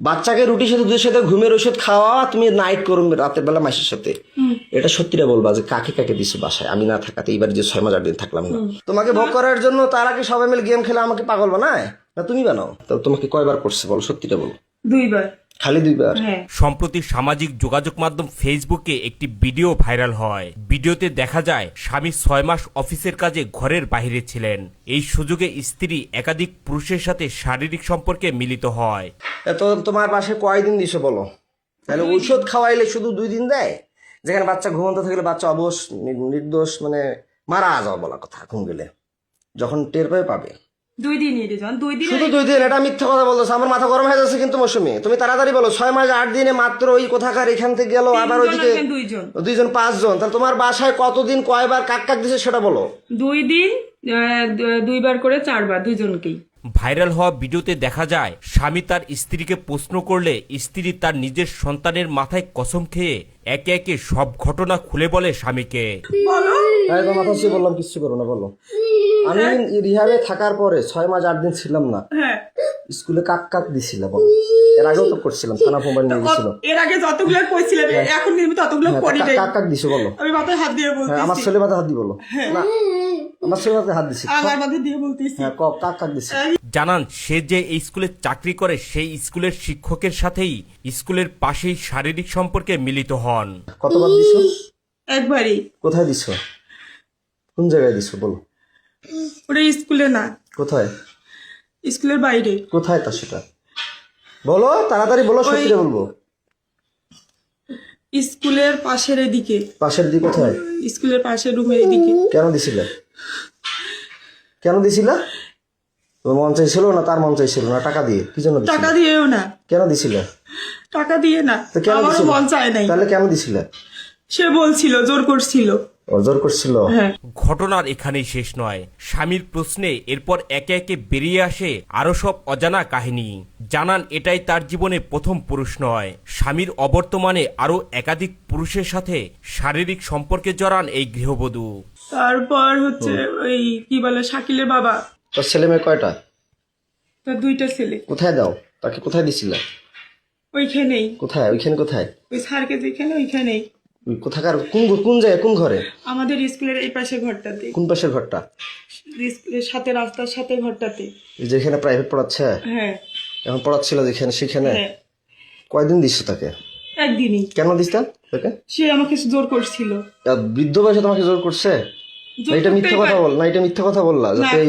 বাচ্চাকে রুটির সাথে দুধের সাথে ঘুমের ওষুধ খাওয়া, তুমি নাইট করো রাতের বেলা মাসের সাথে, এটা সত্যিটা বলবা যে কাকে কাকে দিছো বাসায় আমি না থাকাতে, এইবার যে 6 মাস 8 দিন থাকলাম না, তোমাকে ভোগ করার জন্য তার আগে সবাই মিলে গেম খেলে আমাকে পাগল বানায় না তুমি বানাও? তো তোমাকে কয়বার করছে বলো, সত্যিটা বলো। 2 বার। খালি 2 বার? সম্প্রতি সামাজিক যোগাযোগ মাধ্যম ফেসবুকে একটি ভিডিও ভাইরাল হয়। ভিডিওতে দেখা যায় স্বামী 6 মাস অফিসের কাজে ঘরের বাইরে ছিলেন। এই সুযোগে স্ত্রী একাধিক পুরুষের সাথে শারীরিক সম্পর্কে মিলিত হয়। তো তোমার পাশে কয়দিন দিছো বলো? তাহলে ঔষধ খাওয়াইলে শুধু 2 দিন দেয়, যেখানে বাচ্চা ঘুমন্ত থাকলে বাচ্চা অবশ নির্দোষ মানে মারা যাওয়া বলা কথা, ঘুম গেলে যখন টের পাবে 2 দিনই রে জান, 2 দিন। শুধু 2 দিন? এটা মিথ্যা কথা বলতেছে, আমার মাথা গরম হয়ে যাচ্ছে কিন্তু মৌসুমী। তুমি তাড়াতাড়ি বলো, 6 মাস 8 দিনে মাত্র ওই কোথাকার এখান থেকে গেল, আবার ওইদিকে 2 জন 5 জন, তাহলে তোমার বাসায় কতদিন কয়বার কাক কাক দিছে সেটা বলো। 2 দিন 2 বার করে 4 বার, দুজনকেই। ভাইরাল হওয়া ভিডিওতে দেখা যায় স্বামী তার স্ত্রীকে প্রশ্ন করলে স্ত্রী তার নিজের সন্তানের মাথায় কসম খেয়ে একে একে সব ঘটনা খুলে বলে স্বামীকে। মাথা ছুঁয়ে বললাম কিচ্ছু করো না, বলো। আমি রিহাবে থাকার পরে 6 মাস 8 দিন ছিলাম না, স্কুলে কাক কাক দিছিল বলো? এর আগেও তো করছিলাম, থানা মোবাইল নিয়ে গেছিল। এর আগে যতগুলো কইছিলেন এখন কিন্তু ততগুলো করি নাই। কাক কাক দিছো বলো? আমি মাথায় হাত দিয়ে বলতেছি। আমার ছেলে মাথায় হাত দি বলো। না আমার ছেলে মাথায় হাত দিছি। আমার মাথায় দিয়ে বলতেছি। হ্যাঁ কাক কাক দিছি। জানান সে যে এই স্কুলে চাকরি করে সেই স্কুলের শিক্ষকের সাথেই স্কুলের পাশেই শারীরিক সম্পর্কে মিলিত হন। কতবার দিছো? একবারই। কোথায় দিছো? কোন জায়গায় দিছো বলো? ওটা স্কুলে না। কোথায়? স্কুলের বাইরে। কোথায় তা সেটা বলো, তাড়াতাড়ি বলো, সত্যি বলবো। স্কুলের পাশের এদিকে। পাশের দিকে কোথায়? স্কুলের পাশের রুমের এদিকে। কেন দিছিলে? কেন দিছিলা? তোমার মন চাইছিল না তার মন চাইছিল না? টাকা দিয়ে? কি জন্য দিছিলে? টাকা দিয়েও না। কেন দিছিলে? টাকা দিয়ে না, আমারও মন চায় নাই। তাহলে কেন দিছিলে? সে বলছিল, জোর করছিল। জোর করছিল? হ্যাঁ। ঘটনার এখানেই শেষ নয়। স্বামীর প্রশ্নে এরপর একে একে বেরিয়ে আসে আরো সব অজানা কাহিনী। জানান এটাই তার জীবনে প্রথম পুরুষ নয়। স্বামীর অবর্তমানে আরো একাধিক পুরুষের সাথে শারীরিক সম্পর্কে জড়ান এই গৃহবধূ। তারপর হচ্ছে ওই কি বলে শাকিলের বাবা। তোর ছেলে মেয়ে কয়টা? তার 2টা ছেলে। কোথায় দাও তাকে? কোথায় দিছিলে? ওইখানেই। কোথায়? ওইখানে কোথায়? ওই স্যারকে যেখানে ওইখানেই। কোথাকার? কোন জায়গায়? কোন ঘরে? আমাদের স্কুলের এই পাশে ঘরটাতে। কোন পাশের ঘরটা? স্কুলের সাথে, রাস্তার সাথে ঘরটাতে। যেখানে প্রাইভেট পড়াচ্ছে? হ্যাঁ। এখন পড়াচ্ছিল যেখানে, সেখানে? হ্যাঁ। কয়দিন দিছো তাকে? একদিনই। কেন দিস তাকে? সে আমাকে জোর করছিল। বৃদ্ধ বয়সে তোমাকে জোর করছে? না এটা মিথ্যা কথা বল, না এটা মিথ্যা কথা বললা যাতে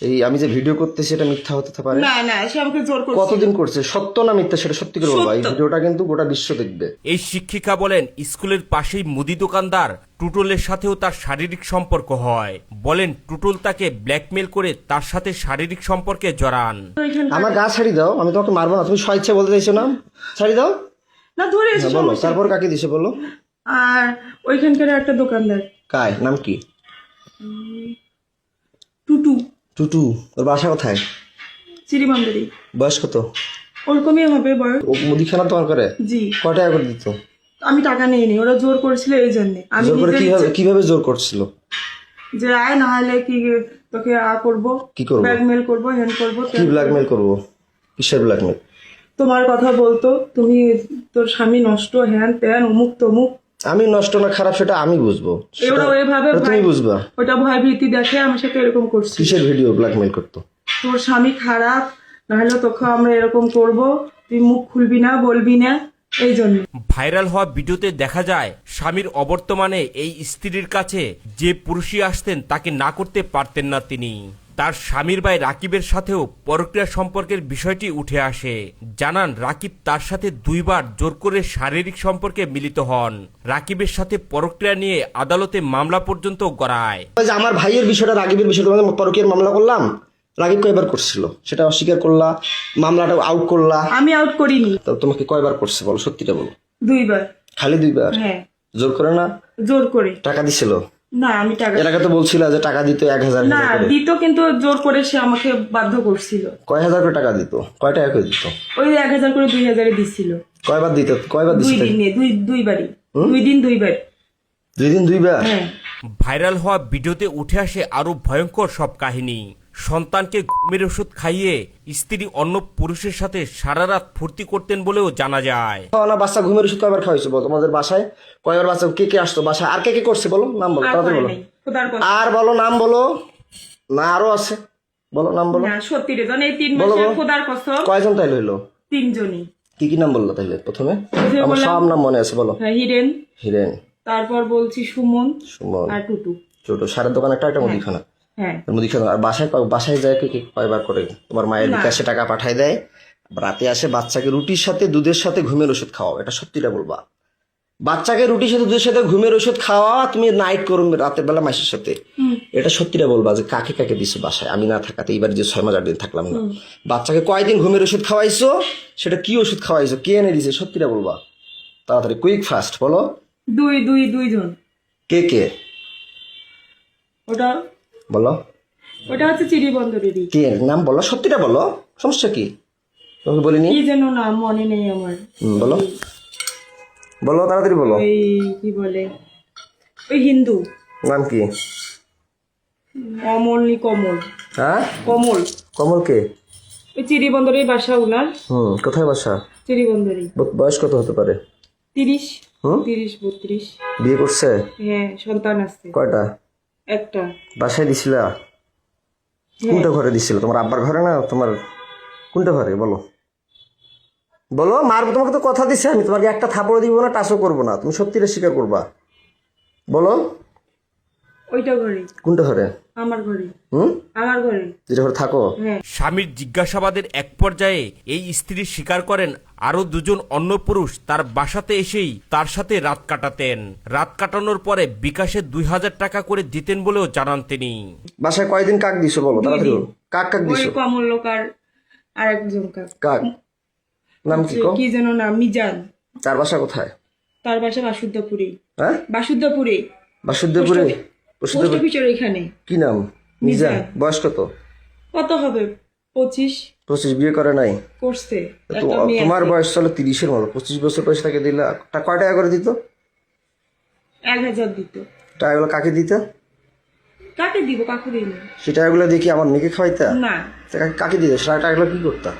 এই আমি যে ভিডিও করতেছি এটা মিথ্যা হতে পারে। না না, সে আমাকে জোর করছে। কতদিন করছে? সত্য না মিথ্যা সেটা সত্যি করে বলবা। এই ভিডিওটা কিন্তু গোটা বিশ্ব দেখবে। এই শিক্ষিকা বলেন স্কুলের পাশেই মুদি দোকানদার টুটলের সাথেও তার শারীরিক সম্পর্ক হয়। বলেন টুটল তাকে ব্ল্যাকমেল করে তার সাথে শারীরিক সম্পর্কে জড়ান। আমার গা ছাড়ি দাও, আমি তোমাকে মারবো না। তুমি স্বেচ্ছা বলতে চাইছো না? ছাড়ি দাও না, ধরে এসে বলো। তারপর কাকে দিছে বলো? আর ওইখানকার একটা দোকানদার। কায়? নাম কি? টুটু। টুটু? ওর বাসা কোথায়? চিরিমান্দারি। বয়স কত? ওরকমই হবে বয়স। ও মুদিখানা তোমার করে? জি। কয় টাকা করে দিত? আমি টাকা নিইনি, ওরা জোর করেছিল এই জন্য। আমি জোর করে কিভাবে জোর করছিল? যে আয় না হলে কি তোকে করবো, কি করবো? ব্ল্যাকমেল করবো, হ্যান্ড করবো। কি ব্ল্যাকমেল করবো? কিসের ব্ল্যাকমেল? তোমার কথা বলতো, তুমি তোর স্বামী নষ্ট, হ্যান ত্যান, অমুক তমুক। আমি নষ্ট না খারাপ সেটা আমি বুঝবো, ওরা ওইভাবে তুমি বুঝবা। ওটা ভয় ভীতি দেখে আমার সাথে এরকম করছে। কিসের ভিডিও ব্ল্যাকমেল করতো? তোর স্বামী খারাপ, নাহলে তোকে আমরা এরকম করব, তুই মুখ খুলবি না, বলবি না, এই জন্য। ভাইরাল হওয়া ভিডিওতে দেখা যায় স্বামীর অবর্তমানে এই স্ত্রীর কাছে যে পুরুষই আসতেন তাকে না করতে পারতেন না তিনি। তার স্বামীর ভাই রাকিবের সাথেও পরক্রিয়া সম্পর্কের বিষয়টি উঠে আসে। জানান রাকিব তার সাথে 2 বার জোর করে শারীরিক সম্পর্কে মিলিত হন। রাকিবের সাথে পরক্রিয়া নিয়ে আদালতে মামলা পর্যন্ত গড়ায়। আমার ভাইয়ের বিষয়টা, রাকিবের বিষয়টা, পরকীয়ার মামলা করলাম। রাকিব কয়বার করছিল সেটা অস্বীকার করলা, মামলাটা আউট করলা। আমি আউট করিনি। তো তোমাকে কয়বার করছে বলো, সত্যিটা বলো। 2 বার। খালি 2 বার? হ্যাঁ। জোর করে না? জোর করে। টাকা দিছিল? না আমি টাকা। এর আগে তো বলছিল যে টাকা দিত 1000 না দিত, কিন্তু জোর করে সে আমাকে বাধ্য করছিল। কয় হাজার করে টাকা দিত? কয় টাকা করে দিত? ওই 1000 করে 2000 দিছিল। কয়বার দিত? কয়বার দিছিল? 2 দিনে, 2 বারই। 2 দিন 2 বার। 2 দিন 2 বার? হ্যাঁ। ভাইরাল হওয়া ভিডিওতে উঠে আসে আরো ভয়ঙ্কর সব কাহিনী। সন্তানকে ঘুমের ওষুধ খাইয়ে স্ত্রী অন্য পুরুষের সাথে সারা রাত ফুর্তি করতেন বলেও জানা যায়। না বাচ্চা ঘুমের ওষুধ কয়বার খাওয়াইছো বলো? তোমাদের বাসায় কয়বার বাচ্চা কে কে আসতো বাসায়? আর কে কে করছে বলো, নাম বলো, আর তাড়াতাড়ি করে বলো। নাই, খোদার কসম। আর বলো, নাম বলো। না আরো আছে, বলো নাম বলো। না সত্যি রে, এই 3 বলো, মাসে বলো। খোদার কসম কয়জন তাইলে হইলো? 3 জনই। কি কি নাম বললো তাইলে প্রথমে? প্রথমে আমার বললাম- সব নাম মনে আছে, বলো। হ্যাঁ, হিরেন, হিরেন, তারপর বলছি সুমন সুমন, আর টুটু। ছোট সারের দোকান একটা মুদিখানা। হ্যাঁ, মুদিখানা। আর বাসায় যায় কে কে কয়বার করে? তোমার মায়ের বিকাশে টাকা পাঠায় দেয়, রাতে আসে বাচ্চাকে রুটির সাথে দুধের সাথে ঘুমের ওষুধ খাওয়াও, এটা সত্যিটা বলবা। বাচ্চাকে রুটির সাথে দুধের সাথে ঘুমের ওষুধ খাওয়া, তুমি নাইট করো রাতের বেলা মাসের সাথে, এটা সত্যিটা বলবা যে কাকে কাকে দিছো বাসায় আমি না থাকাতে? এইবার যে 6 মাস 8 দিন থাকলাম না, বাচ্চাকে কয়দিন ঘুমের ওষুধ খাওয়াইছো? সেটা কি ওষুধ খাওয়াইছো? কে এনে দিছে? সত্যিটা বলবা, তাড়াতাড়ি, কুইক ফাস্ট বলো। দুই জন। কে কে ওটা বলো। হচ্ছে চিড়িবন্দরেরই। কে নাম বলো, সত্যিটা বলো, সমস্যা কি? তোমাকে বলিনি? কি যেন নাম মনে নেই আমার। বলো বলো, তাড়াতাড়ি বলো। ওই কি বলে, ওই হিন্দু নাম কি? কমল। হ্যাঁ, কমল। কমল কে? ওই চিড়িবন্দরের বাসা উনার। কোথায় বাসা? চিড়িবন্দরই। বয়স কত হতে পারে? 30 হুম? 32। বিয়ে করছে? হ্যাঁ, সন্তান আছে কয়টা? একটা। বাসায় দিছিলা? কোনটা ঘরে দিছিল? তোমার আব্বার ঘরে না তোমার কোনটা ঘরে বলো? বলো, মার তোমাকে তো কথা দিছে, আমি তোমাকে একটা থাপড় দিব না, টাচও করবো না, তুমি সত্যিটা স্বীকার করবা, বলো। ওইটা ঘরে। কোনটা ঘরে? আমার ঘরে। হুম, আমার ঘরে। যেটা ঘরে থাকো? হ্যাঁ। স্বামীর জিজ্ঞাসাবাদের এক পর্যায়ে এই স্ত্রী স্বীকার করেন আরো 2 জন অন্য পুরুষ তার বাসাতে এসেই তার সাথে রাত কাটাতেন। রাত কাটানোর পরে বিকাশে 2000 টাকা করে দিতেন বলেও জানান তিনি। বাসায় কয়দিন কাক দিছো বলো, তাড়াতাড়ি বলো। কাক ওই দিছো? কমল লোক আর একজন কাক নাম কি? কি যেন নাম, মিজান। তার বাসা কোথায়? তার বাসা বাসুদেবপুরে। হ্যাঁ, বাসুদেবপুরে। বাসুদেবপুরে। পোস্ট অফিসের এখানে। কি নাম? মিজান। বয়স কত? কত হবে? 25। 25। বিয়ে করে নাই? করছে তো একটা মেয়ে তোমার আছে। বয়স চলো 30-এর মতো, 25 বছর বয়স তাকে দিলা, কয় টাকা করে দিত? 1000 দিত। টাকাগুলো কাকে দিত? কাকে দিব? কাকু দিই না। সে টাকাগুলো দিয়ে কি আমার মেয়েকে খাওয়াইতা? না, কাকে দিত? সে টাকাগুলো কি করতা?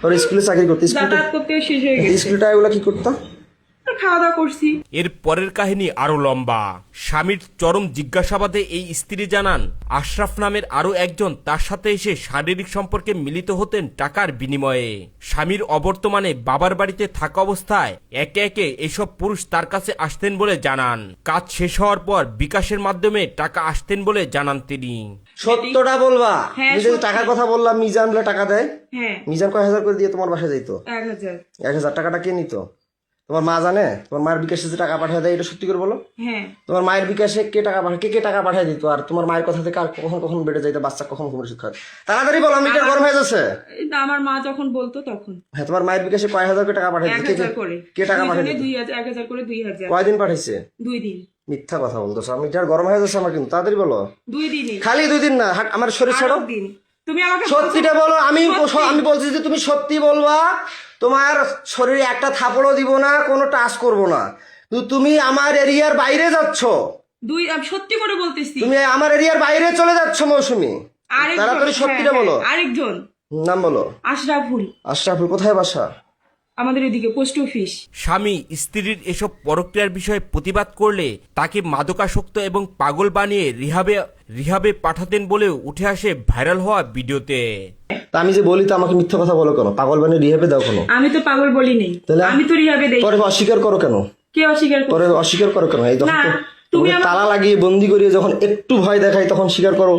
ওর স্কুলে চাকরি করতে, যাতায়াত করতে শেষ হয়ে গেছে। স্কুলে টাকাগুলো কি করতা? আর খাওয়া দাওয়া করছি। এর পরের কাহিনী আরো লম্বা। স্বামীর চরম জিজ্ঞাসাবাদে এই স্ত্রী জানান আশরাফ নামের আরো একজন তার সাথে এসে শারীরিক সম্পর্কে মিলিত হতেন টাকার বিনিময়ে। স্বামীর অবর্তমানে বাবার বাড়িতে থাকা অবস্থায় একে একে এসব পুরুষ তার কাছে আসতেন বলে জানান। কাজ শেষ হওয়ার পর বিকাশের মাধ্যমে টাকা আসতেন বলে জানান তিনি। সত্যটা বলবা। হ্যাঁ, তুমি যে সত্যি। টাকার কথা বললাম, মিজান বলে টাকা দেয়। হ্যাঁ, মিজান কয় হাজার করে দিয়ে তোমার বাসায় যাইতো? 1000। 1000 টাকাটা কে নিত? তোমার মা জানে? তোমার মায়ের বিকাশে যে টাকা পাঠিয়ে দেয়, এটা সত্যি করে বলো। হ্যাঁ, তোমার মায়ের বিকাশে কে টাকা পাঠায়? কে টাকা পাঠিয়ে দিত? আর তোমার মায়ের কথা থেকে আর কখন কখন বেড়ে যাইতো? বাচ্চা কখন ঘুমের ওষুধ খায়? তাড়াতাড়ি বলো, আমি গরম হয়ে যাচ্ছে। এটা আমার মা যখন বলতো তখন হ্যাঁ, তোমার মায়ের বিকাশে কয় হাজার করে টাকা পাঠিয়ে দিত? 1000 করে। কে টাকা পাঠিয়ে দিত? 1000 করে 2000। কয়দিন পাঠাইছে? 2 দিন। মিথ্যা কথা বলতেছো, আমি যার গরম হয়ে যাচ্ছে আমার, কিন্তু তাড়াতাড়ি বলো। 2 দিনই। খালি 2 দিন না, আমার শরীর ছাড়ো। আরো দিন। তুমি আমাকে সত্যিটা বলো। আমি সত্যি। আমি বলছি যে তুমি সত্যি বলবা। তোমার শরীরে একটা থাপড়ও দিব না, কোনো টাচ করব না। তুমি আমার এরিয়ার বাইরে যাচ্ছ, আমি সত্যি করে বলতেছি। তুমি আমার এরিয়ার বাইরে চলে যাচ্ছ মৌসুমী। আরেকজন, তাড়াতাড়ি সত্যিটা বলো। আরেকজন নাম বলো। আশরাফুল। আশরাফুল কোথায় বাসা? আমাদের এদিকে পোস্ট অফিস। স্বামী স্ত্রীর এসব পরক্রিয়ার বিষয়ে প্রতিবাদ করলে তাকে মাদকাসক্ত এবং পাগল বানিয়ে রিহাবে পাঠাতেন বলেও উঠে আসে ভাইরাল হওয়া ভিডিওতে। তা আমি যে বলি তো আমাকে মিথ্যা কথা বলো কেন? পাগল বানিয়ে রিহাবে দাও কেন? আমি তো পাগল বলি নেই, তাহলে আমি তো রিহাবে দেই। পরে অস্বীকার করো কেন? কে অস্বীকার করে? পরে অস্বীকার করো কেন? এই যখন না, তুমি তুমি আমার- তালা লাগিয়ে বন্দি করিয়ে যখন একটু ভয় দেখাই তখন স্বীকার করো।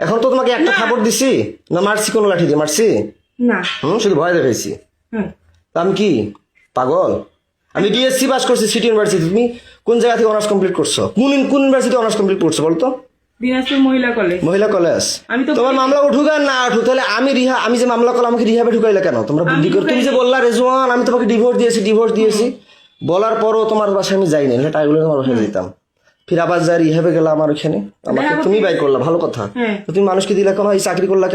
এখন তো তোমাকে একটা থাপড় দিছি না, মারছি কোনো লাঠি দিয়ে মারছি? না। শুধু ভয় দেখাইছি। হ্যাঁ। তা আমি কি পাগল? আমি বিএসসি পাস করছি সিটি ইউনিভার্সিটি। তুমি কোন জায়গা থেকে অনার্স কমপ্লিট করছো? কোন ইউনিভার্সিটি অনার্স কমপ্লিট করছো বলতো? দিনাজপুর মহিলা কলেজ। মহিলা কলেজ। আমি তো- তোমার মামলা উঠুক আর না উঠুক, তাহলে আমি যে মামলা করলাম আমাকে রিহাবে ঢুকাইলে কেন? তোমরা বুদ্ধি করে তুমি যে বললা রেজওয়ান আমি তোমাকে ডিভোর্স দিয়েছি বলার পরও তোমার বাসায় আমি যাইনি, টাইগুলো তোমার বাসায় যেতাম। ফির আবার যাই রিহাবে গেলাম আমার ওখানে, আমাকে তুমি বাই করলা, ভালো কথা। হ্যাঁ। তো তুমি মানুষকে দিলা কেন? এই চাকরি করলা কেন?